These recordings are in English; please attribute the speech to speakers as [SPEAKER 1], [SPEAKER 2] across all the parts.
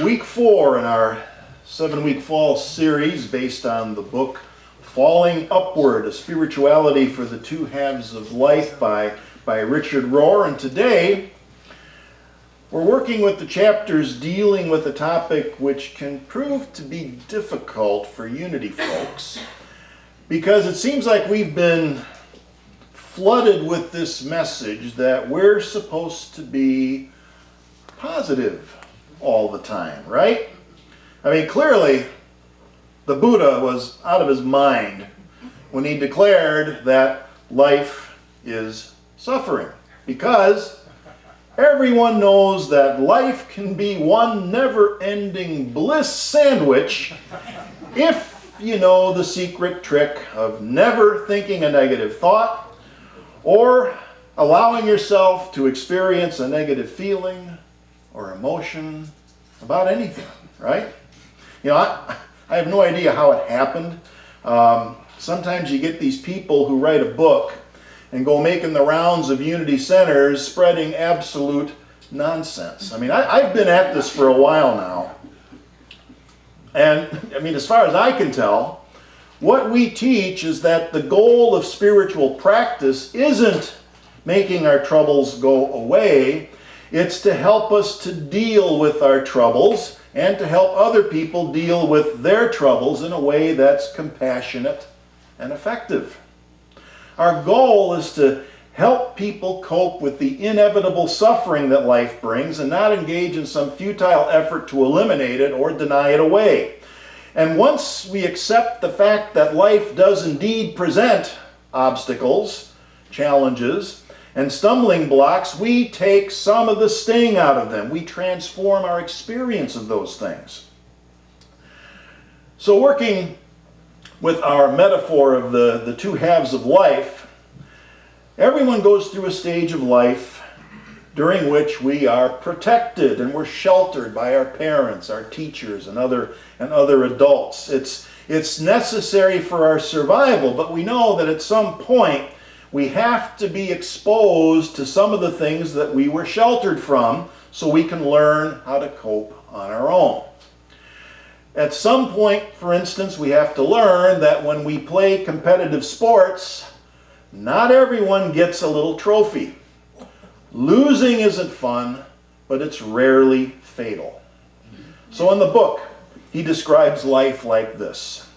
[SPEAKER 1] week 4 in our 7-week fall series based on the book Falling Upward, A Spirituality for the Two Halves of Life by Richard Rohr. And today we're working with the chapters dealing with a topic which can prove to be difficult for Unity folks because it seems like we've been flooded with this message that we're supposed to be positive all the time, right? I mean, clearly the Buddha was out of his mind when he declared that life is suffering, because everyone knows that life can be one never-ending bliss sandwich if you know the secret trick of never thinking a negative thought or allowing yourself to experience a negative feeling or emotion about anything, right? You know, I have no idea how it happened. Sometimes you get these people who write a book and go making the rounds of Unity centers spreading absolute nonsense. I mean, I've been at this for a while now. And, I mean, as far as I can tell, what we teach is that the goal of spiritual practice isn't making our troubles go away. It's to help us to deal with our troubles and to help other people deal with their troubles in a way that's compassionate and effective. Our goal is to help people cope with the inevitable suffering that life brings and not engage in some futile effort to eliminate it or deny it away. And once we accept the fact that life does indeed present obstacles, challenges, and stumbling blocks, we take some of the sting out of them. We transform our experience of those things. So working with our metaphor of the two halves of life, everyone goes through a stage of life during which we are protected and we're sheltered by our parents, our teachers, and other adults. It's necessary for our survival, but we know that at some point we have to be exposed to some of the things that we were sheltered from so we can learn how to cope on our own. At some point, for instance, we have to learn that when we play competitive sports, not everyone gets a little trophy. Losing isn't fun, but it's rarely fatal. So in the book, he describes life like this.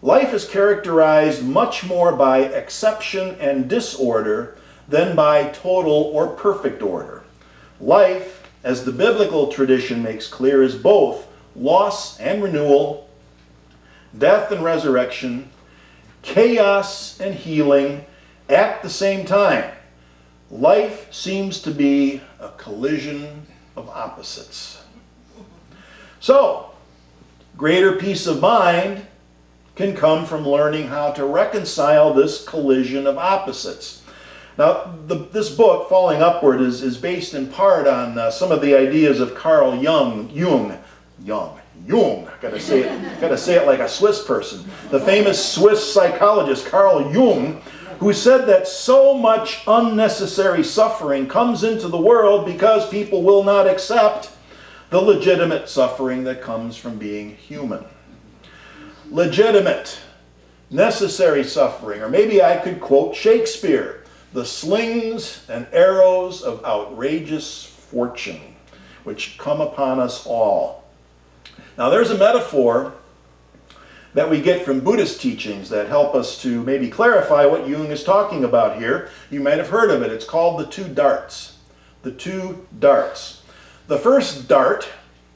[SPEAKER 1] Life is characterized much more by exception and disorder than by total or perfect order. Life, as the biblical tradition makes clear, is both loss and renewal, death and resurrection, chaos and healing at the same time. Life seems to be a collision of opposites. So, greater peace of mind can come from learning how to reconcile this collision of opposites. Now, this book, Falling Upward, is based in part on some of the ideas of Carl Jung. Gotta say it like a Swiss person. The famous Swiss psychologist Carl Jung, who said that so much unnecessary suffering comes into the world because people will not accept the legitimate suffering that comes from being human. Legitimate, necessary suffering, or maybe I could quote Shakespeare, the slings and arrows of outrageous fortune, which come upon us all. Now there's a metaphor that we get from Buddhist teachings that help us to maybe clarify what Jung is talking about here. You might have heard of it. It's called the two darts. The two darts. The first dart,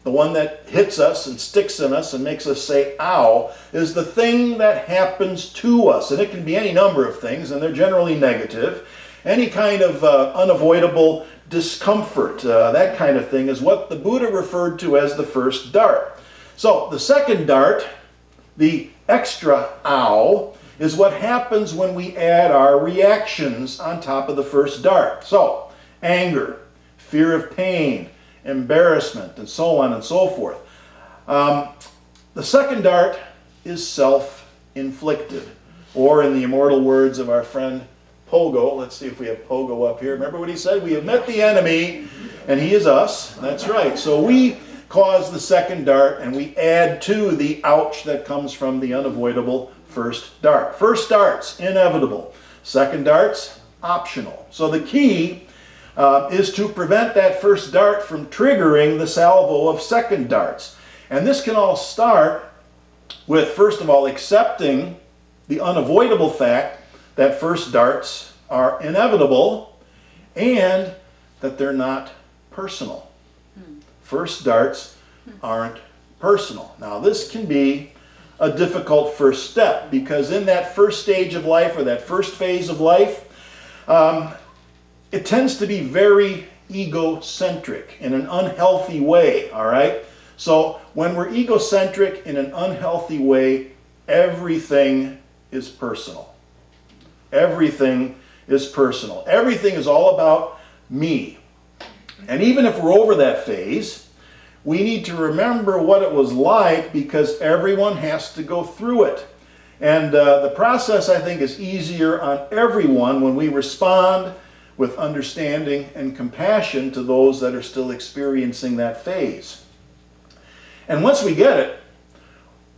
[SPEAKER 1] the one that hits us and sticks in us and makes us say, ow, is the thing that happens to us. And it can be any number of things, and they're generally negative. Any kind of unavoidable discomfort, that kind of thing, is what the Buddha referred to as the first dart. So the second dart, the extra ow, is what happens when we add our reactions on top of the first dart. So, anger, fear of pain, embarrassment, and so on and so forth. The second dart is self-inflicted, or in the immortal words of our friend Pogo, let's see if we have Pogo up here. Remember what he said? We have met the enemy, And he is us. That's right. So we cause the second dart, and we add to the ouch that comes from the unavoidable first dart. First dart's inevitable. Second dart's optional. So the key is to prevent that first dart from triggering the salvo of second darts. And this can all start with, first of all, accepting the unavoidable fact that first darts are inevitable and that they're not personal. First darts aren't personal. Now, this can be a difficult first step, because in that first stage of life, or that first phase of life, it tends to be very egocentric in an unhealthy way, all right? So when we're egocentric in an unhealthy way, everything is personal. Everything is personal. Everything is all about me. And even if we're over that phase, we need to remember what it was like, because everyone has to go through it. And the process, I think, is easier on everyone when we respond with understanding and compassion to those that are still experiencing that phase. And once we get it,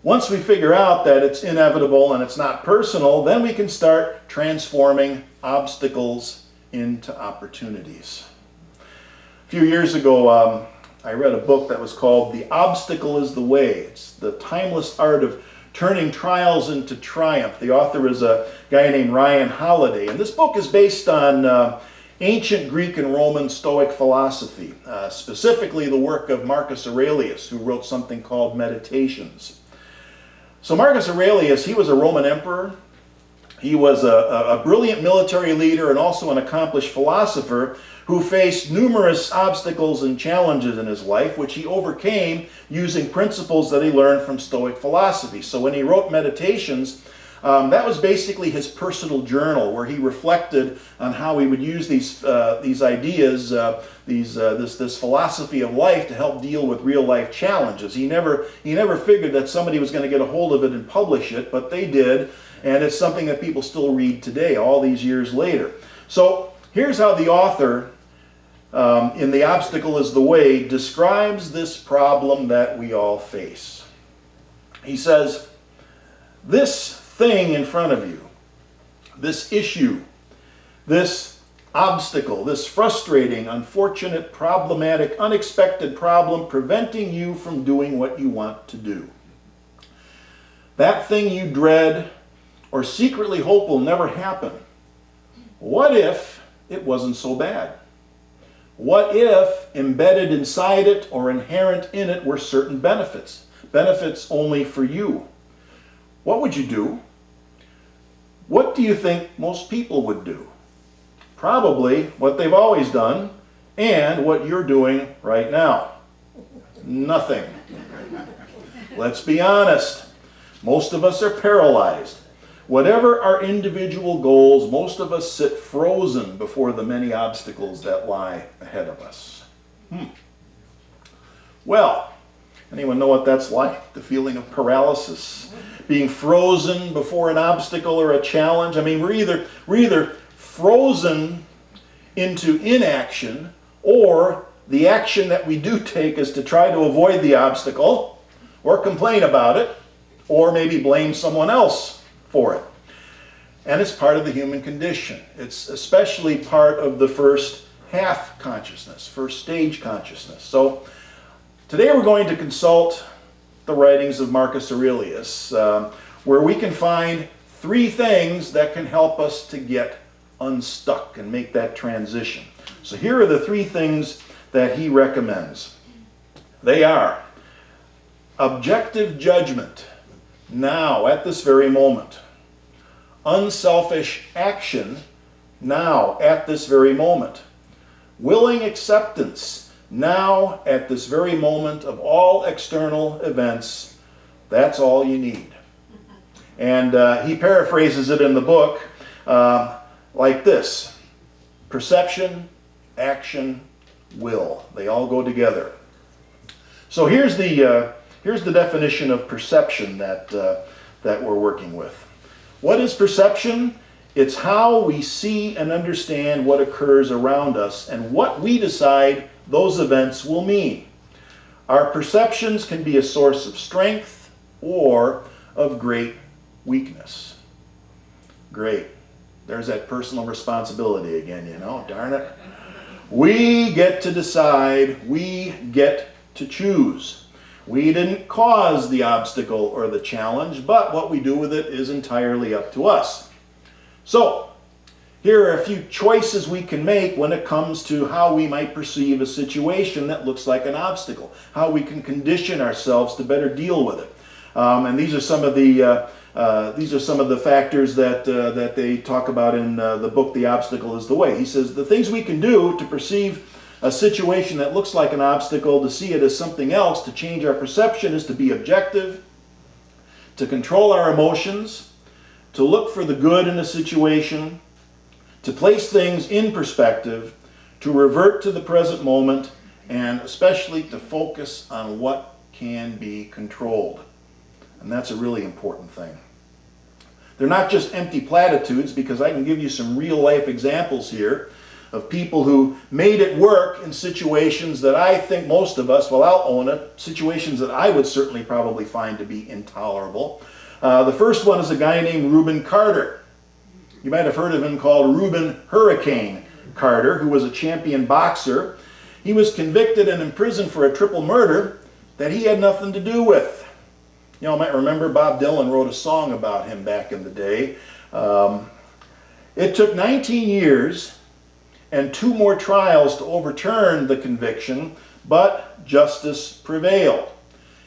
[SPEAKER 1] once we figure out that it's inevitable and it's not personal, then we can start transforming obstacles into opportunities. A few years ago, I read a book that was called The Obstacle is the Way. It's the timeless art of turning trials into triumph. The author is a guy named Ryan Holiday. And this book is based on ancient Greek and Roman Stoic philosophy, specifically the work of Marcus Aurelius, who wrote something called Meditations. So Marcus Aurelius, he was a Roman emperor. He was a brilliant military leader and also an accomplished philosopher who faced numerous obstacles and challenges in his life, which he overcame using principles that he learned from Stoic philosophy. So when he wrote Meditations, that was basically his personal journal, where he reflected on how he would use these ideas, this philosophy of life to help deal with real life challenges. He never figured that somebody was going to get a hold of it and publish it, but they did, and it's something that people still read today, all these years later. So here's how the author, in The Obstacle is the Way, describes this problem that we all face. He says, this thing in front of you, this issue, this obstacle, this frustrating, unfortunate, problematic, unexpected problem preventing you from doing what you want to do. That thing you dread or secretly hope will never happen. What if it wasn't so bad? What if embedded inside it or inherent in it were certain benefits? Benefits only for you. What would you do? What do you think most people would do? Probably what they've always done and what you're doing right now. Nothing. Let's be honest. Most of us are paralyzed. Whatever our individual goals, most of us sit frozen before the many obstacles that lie ahead of us. Well, anyone know what that's like? The feeling of paralysis? Being frozen before an obstacle or a challenge? I mean, we're either frozen into inaction, or the action that we do take is to try to avoid the obstacle, or complain about it, or maybe blame someone else for it. And it's part of the human condition. It's especially part of the first half consciousness, first stage consciousness. So today we're going to consult the writings of Marcus Aurelius, where we can find 3 things that can help us to get unstuck and make that transition. So here are the 3 things that he recommends. They are objective judgment, now, at this very moment. Unselfish action, now, at this very moment. Willing acceptance, now, at this very moment, of all external events. That's all you need. And he paraphrases it in the book like this: perception, action, will. They all go together. So here's the definition of perception that we're working with. What is perception? It's how we see and understand what occurs around us and what we decide those events will mean. Our perceptions can be a source of strength or of great weakness. Great. There's that personal responsibility again, you know, darn it. We get to decide, we get to choose. We didn't cause the obstacle or the challenge, but what we do with it is entirely up to us. So, here are a few choices we can make when it comes to how we might perceive a situation that looks like an obstacle, how we can condition ourselves to better deal with it. And these are some of the factors that they talk about in the book, The Obstacle is the Way. He says the things we can do to perceive a situation that looks like an obstacle, to see it as something else, to change our perception, is to be objective, to control our emotions, to look for the good in a situation, to place things in perspective, to revert to the present moment, and especially to focus on what can be controlled. And that's a really important thing. They're not just empty platitudes, because I can give you some real-life examples here of people who made it work in situations that I think most of us, well, I'll own it, situations that I would certainly probably find to be intolerable. The first one is a guy named Reuben Carter. You might have heard of him, called Reuben Hurricane Carter, who was a champion boxer. He was convicted and imprisoned for a triple murder that he had nothing to do with. You know, I might remember Bob Dylan wrote a song about him back in the day. It took 19 years and 2 more trials to overturn the conviction, but justice prevailed.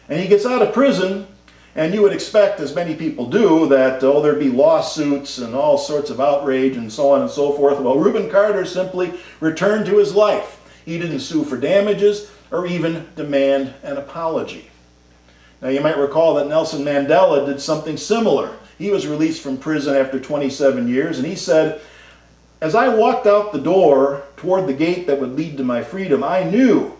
[SPEAKER 1] And he gets out of prison, and you would expect, as many people do, that there'd be lawsuits and all sorts of outrage and so on and so forth. Well, Reuben Carter simply returned to his life. He didn't sue for damages or even demand an apology. Now, you might recall that Nelson Mandela did something similar. He was released from prison after 27 years, and he said, "As I walked out the door toward the gate that would lead to my freedom, I knew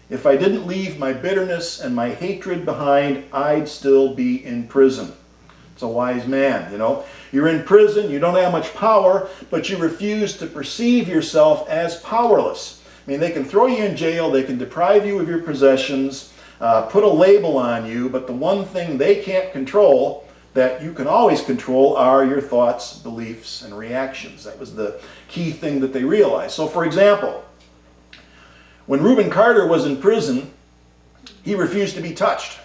[SPEAKER 1] if I didn't leave my bitterness and my hatred behind, I'd still be in prison." It's a wise man, you know. You're in prison, you don't have much power, but you refuse to perceive yourself as powerless. I mean, they can throw you in jail, they can deprive you of your possessions, put a label on you, but the one thing they can't control that you can always control are your thoughts, beliefs, and reactions. That was the key thing that they realized. So, for example, when Reuben Carter was in prison, he refused to be touched.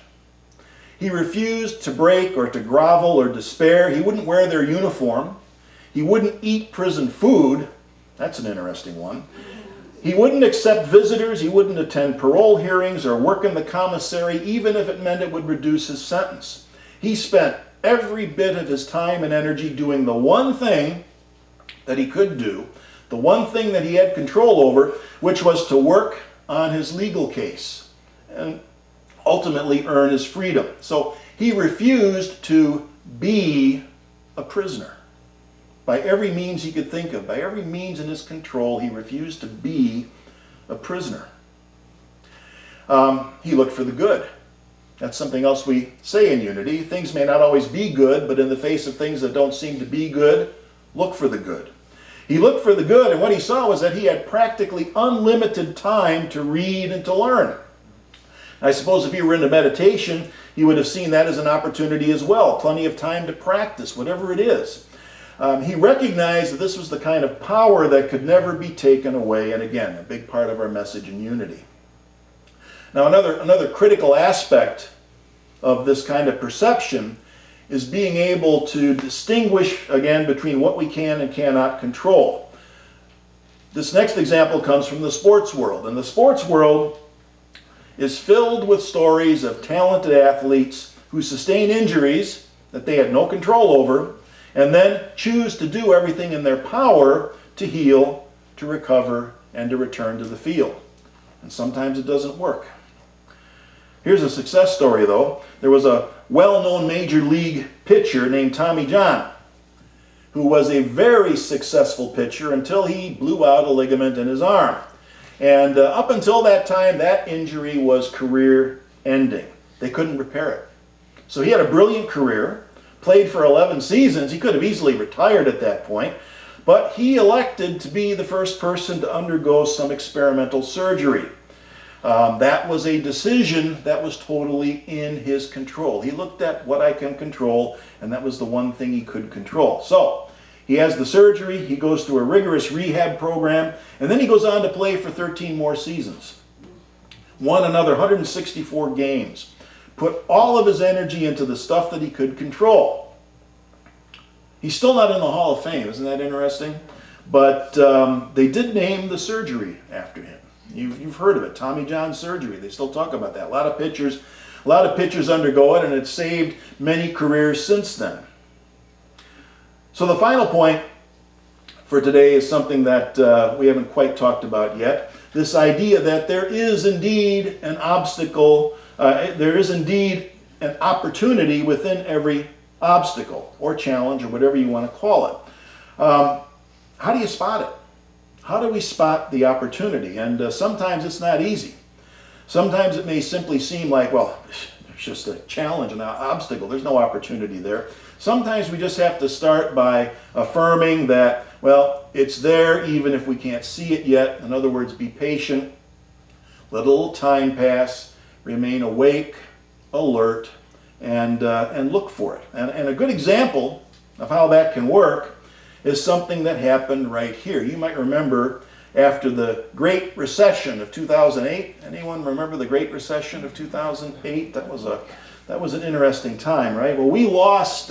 [SPEAKER 1] He refused to break or to grovel or despair. He wouldn't wear their uniform. He wouldn't eat prison food. That's an interesting one. He wouldn't accept visitors. He wouldn't attend parole hearings or work in the commissary, even if it meant it would reduce his sentence. He spent every bit of his time and energy doing the one thing that he could do, the one thing that he had control over, which was to work on his legal case and ultimately earn his freedom. So he refused to be a prisoner. By every means he could think of, by every means in his control, he refused to be a prisoner. He looked for the good. That's something else we say in unity. Things may not always be good, but in the face of things that don't seem to be good, look for the good. He looked for the good, and what he saw was that he had practically unlimited time to read and to learn. I suppose if he were into meditation, he would have seen that as an opportunity as well. Plenty of time to practice, whatever it is. He recognized that this was the kind of power that could never be taken away, and again, a big part of our message in unity. Now, another critical aspect of this kind of perception is being able to distinguish, again, between what we can and cannot control. This next example comes from the sports world. And the sports world is filled with stories of talented athletes who sustain injuries that they had no control over, and then choose to do everything in their power to heal, to recover, and to return to the field. And sometimes it doesn't work. Here's a success story, though. There was a well-known major league pitcher named Tommy John, who was a very successful pitcher until he blew out a ligament in his arm. And up until that time, that injury was career-ending. They couldn't repair it. So he had a brilliant career, played for 11 seasons. He could have easily retired at that point. but he elected to be the first person to undergo some experimental surgery. That was a decision that was totally in his control. He looked at what I can control, and that was the one thing he could control. So he has the surgery, he goes through a rigorous rehab program, and then he goes on to play for 13 more seasons. Won another 164 games. Put all of his energy into the stuff that he could control. He's still not in the Hall of Fame, isn't that interesting? But they did name the surgery after him. You've heard of it, Tommy John surgery. They still talk about that. A lot of pitchers undergo it, and it's saved many careers since then. So the final point for today is something that we haven't quite talked about yet. This idea that there is indeed an obstacle, there is indeed an opportunity within every obstacle or challenge or whatever you want to call it. How do you spot it? How do we spot the opportunity? And sometimes it's not easy. Sometimes it may simply seem like, well, it's just a challenge, an obstacle. There's no opportunity there. Sometimes we just have to start by affirming that, well, it's there even if we can't see it yet. In other words, be patient, let a little time pass, remain awake, alert, and look for it. And a good example of how that can work is something that happened right here. You might remember after the Great Recession of 2008. Anyone remember the Great Recession of 2008? That was an interesting time, right? Well, we lost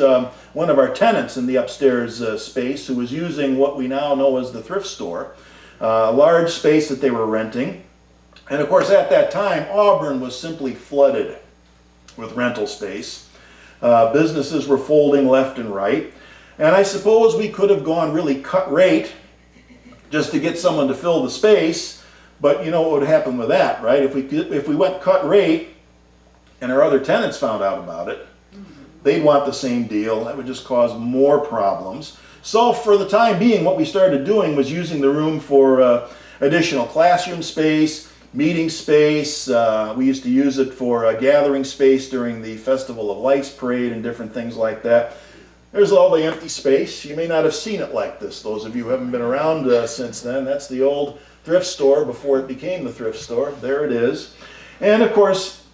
[SPEAKER 1] one of our tenants in the upstairs space who was using what we now know as the thrift store, a large space that they were renting. And of course, at that time, Auburn was simply flooded with rental space. Businesses were folding left and right. And I suppose we could have gone really cut rate just to get someone to fill the space, but you know what would happen with that, right? If we went cut rate and our other tenants found out about it, they'd want the same deal. That would just cause more problems. So for the time being, what we started doing was using the room for additional classroom space, meeting space. We used to use it for gathering space during the Festival of Lights parade and different things like that. There's all the empty space. You may not have seen it like this. Those of you who haven't been around since then, that's the old thrift store before it became the thrift store. There it is. And of course,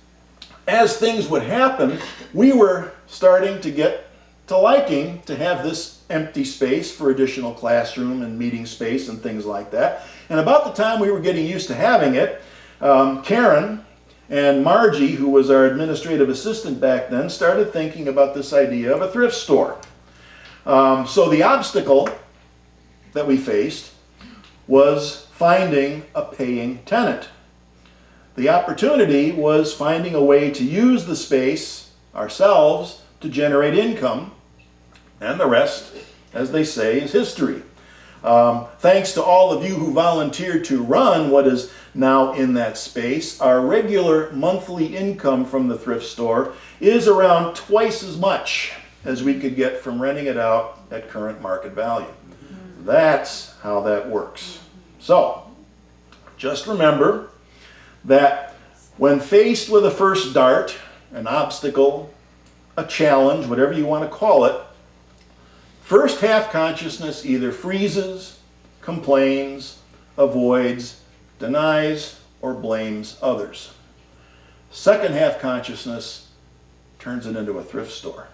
[SPEAKER 1] as things would happen, we were starting to get to liking to have this empty space for additional classroom and meeting space and things like that. And about the time we were getting used to having it, Karen and Margie, who was our administrative assistant back then, started thinking about this idea of a thrift store. So the obstacle that we faced was finding a paying tenant. The opportunity was finding a way to use the space ourselves to generate income, and the rest, as they say, is history. Thanks to all of you who volunteered to run what is now in that space, our regular monthly income from the thrift store is around twice as much as we could get from renting it out at current market value. That's how that works. So, just remember that when faced with a first dart, an obstacle, a challenge, whatever you want to call it, first half consciousness either freezes, complains, avoids, denies, or blames others. Second half consciousness turns it into a thrift store.